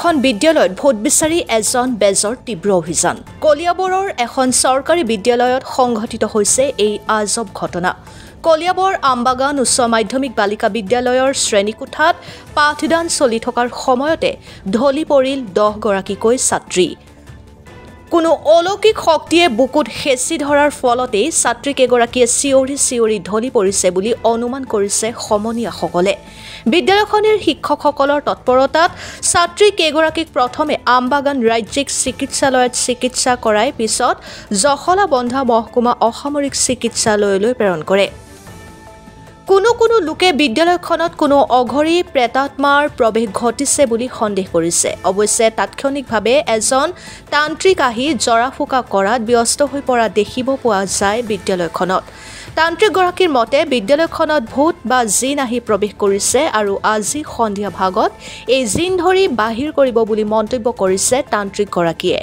এখন বিদ্যালয়ত ভোট বিচাৰি এজন বেজৰ তীব্ৰ অভিযান কলিয়াবৰৰ এখন চৰকাৰী বিদ্যালয়ত সংঘটিত হৈছে এই আজব ঘটনা কলিয়াবৰ আমবাগান উচ্চ মাধ্যমিক বালিকা বিদ্যালয়ৰ শ্ৰেণীকোঠাত পাঠদান চলি থকাৰ সময়তে ঢলি পৰিল 10 গৰাকীকৈ ছাত্ৰী কোনো অলৌকিক শক্তিয়ে বুকুত হেঁচি ধৰাৰ ফলতেই ছাত্ৰী কেইগৰাকীয়ে চিঞৰি ঢলি পৰিছে বুলি অনুমান কৰিছে সমনীয়াসকলে বিদ্যালয়খনৰ শিক্ষকসকলৰ তৎপৰতাত ছাত্ৰী কেইগৰাকীক প্ৰথমে আমবাগান ৰাজ্যিক চিকিৎসালয়ত চিকিৎসা কৰাই পিছত জখলা বন্ধা মহকুমা অসামৰিক চিকিৎসালয়লৈ প্ৰেৰণ কৰে কোনো লোকে বিদ্যালয়খনত কোনো অঘৰী প্ৰেতাত্মাৰ প্ৰৱেশ ঘটিছে বুলি সন্দেহ কৰিছে অৱশ্যে তাৎক্ষণিকভাৱে এজন তান্ত্ৰিক আহি জৰাফুকা কৰাত ব্যস্ত হৈ পৰা দেখিব পোৱা যায় বিদ্যালয়খনত তান্ত্ৰিকগৰাকীৰ মতে বিদ্যালয়খনত ভূত বা জিন আহি প্ৰৱেশ কৰিছে আৰু আজি সন্ধিয়া ভাগত এই জিন ধৰি বাহিৰ কৰিব বুলি মন্তব্য কৰিছে তান্ত্ৰিকগৰাকীয়ে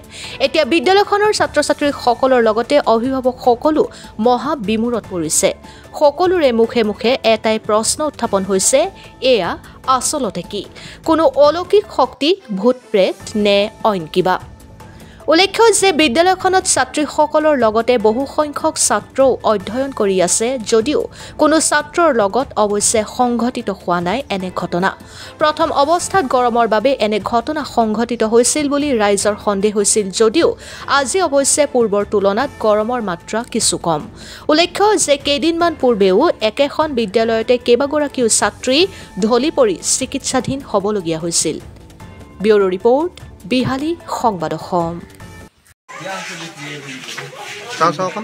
এতিয়া বিদ্যালয়খনৰ ছাত্ৰ-ছাত্ৰীসকলৰ লগতে অভিভাৱকসকলো মহা বিমূৰত পৰিছে সকলোৰে মুখে এটাই প্ৰশ্ন উত্থাপন হৈছে এয়া আচলতে কি কোনো অলৌকিক শক্তি ভূত প্ৰেত নে অইন কিবা উল্লেখ্য যে বিদ্যালয়খনত ছাত্ৰীসকলৰ লগতে বহু সংখ্যক ছাত্ৰও অধ্যয়ন কৰি আছে যদিও কোনো ছাত্ৰৰ লগত অৱশ্যে সংঘটিত হোৱা নাই এনে ঘটনা প্ৰথম অৱস্থাত গৰমৰ বাবে এনে ঘটনা সংঘটিত হৈছিল বুলি ৰাইজৰ সন্দেহ হৈছিল যদিও আজি অৱশ্যে পূৰ্বৰ তুলনাত গৰমৰ মাত্ৰা কিছু কম উল্লেখ্য যে কেইদিনমান পূৰ্বেও একেখন বিদ্যালয়তে কেইবাগৰাকীও ছাত্ৰী ঢলি পৰি চিকিৎসাধীন হ'বলগীয়া হৈছিল ব্যুৰো ৰিপৰ্ট বিহালী সংবাদ অসম চাওকন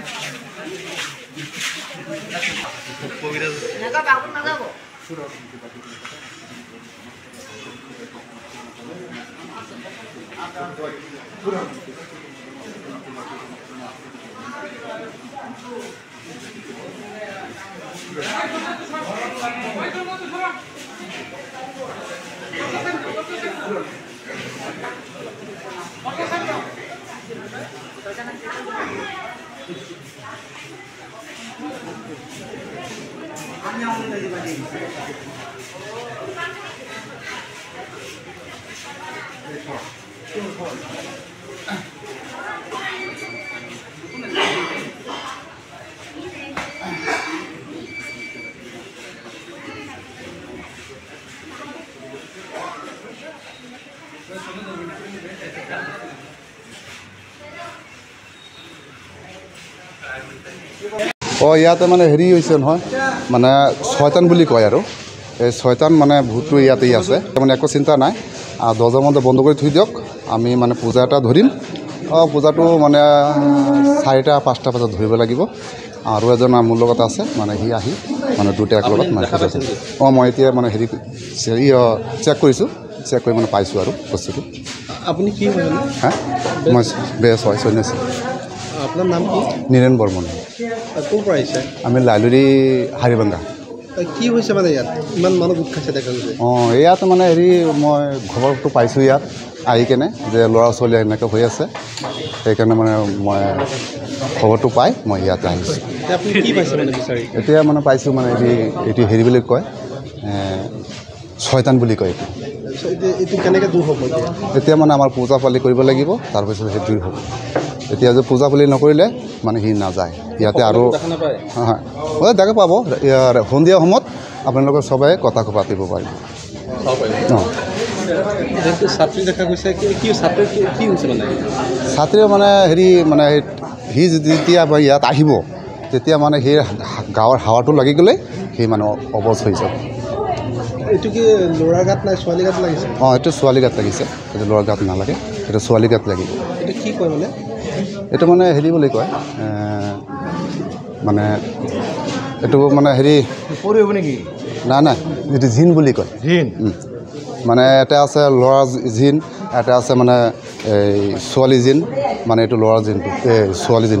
ইয়াতে মানে হেৰি হৈছে নহয় মানে শয়তান বুলি কয় আৰু এই শয়তান মানে ভূতটো ইয়াতেই আছে মানে একো চিন্তা নাই দৰ্জামতে বন্ধ কৰি থৈ দিয়ক আমি মানে পূজা এটা ধৰিম পূজাটো মানে 4টা 5টা বজাত ধৰিব লাগিব আৰু এজন মোৰ লগত আছে মানে সি আহি মানে দুটা একেলগত মানে মই এতিয়া মানে হেৰি চেক কৰিছোঁ চেক কৰি মানে পাইছোঁ আৰু বস্তুটো আপুনি কি হয় হা মই বেছ হয় সন্যাসী আপোনাৰ নাম কি নীৰেণ বৰ্মন ক'ৰ পৰা আহিছে আমি লাইলুৰি হাৰিবাংগা কি হৈছে মানে ইয়াত ইমান মানুহ গোট খাইছে দেখা গৈছে ইয়াত মানে হেৰি মই খবৰটো পাইছোঁ ইয়াত আহি কেনে যে ল'ৰা ছোৱালী এনেকৈ হৈ আছে সেইকাৰণে মানে মই খবৰটো পাই মই ইয়াতে আহিছোঁ আপুনি কি পাইছে মানে বিচাৰি এতিয়া মানে পাইছোঁ মানে এইটো হেৰি বুলি কয় শয়তান বুলি কয় এইটো কেনেকৈ দূৰ হ'ব এতিয়া মানে আমাৰ পূজা পালি কৰিব লাগিব তাৰপিছত সেই দূৰ হ'ব এতিয়া যে পূজা পালি নকৰিলে মানে সি নাযায় ইয়াতে আৰু হয় দেখা পাব সন্ধিয়া সময়ত আপোনালোকে সবে কথা পাতিব পাৰিব ছাত্ৰী দেখা গৈছে কি ছাত্ৰী কি হৈছে মানে ছাত্ৰী মানে হেৰি মানে সি যেতিয়া ইয়াত আহিব তেতিয়া মানে সেই গাঁৱৰ হাৱাটো লাগি গ'লে সি মানে অৱজ হৈ যাব এইটো কি ল'ৰাৰ গাত নাই ছোৱালী গাত লাগিছে এইটো ছোৱালী গাত লাগিছে এইটো ল'ৰাৰ গাত নালাগে এইটো ছোৱালী গাত লাগিব এইটো কি কয় মানে এইটো মানে হেৰি বুলি কয় মানে এইটো মানে হেৰি পৰিব নেকি নাই এইটো জিন বুলি কয় জিন মানে এটা আছে ল'ৰা জিন এটা আছে মানে এই ছোৱালী জিন মানে এইটো ল'ৰা জিনটো ছোৱালী জিন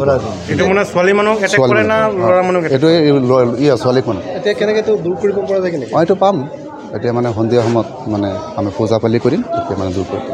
এইটো মানে ছোৱালী মানুহ এটেক কৰে না ল'ৰা মানুহ এইটো ছোৱালীক মানে এতিয়া কেনেকৈ দূৰ কৰিব পৰা যায় কেনেকৈ এইটো পাম এতিয়া মানে সন্ধিয়া সময়ত মানে আমি পূজা পালি কৰিম তেতিয়া মানে দূৰ কৰিম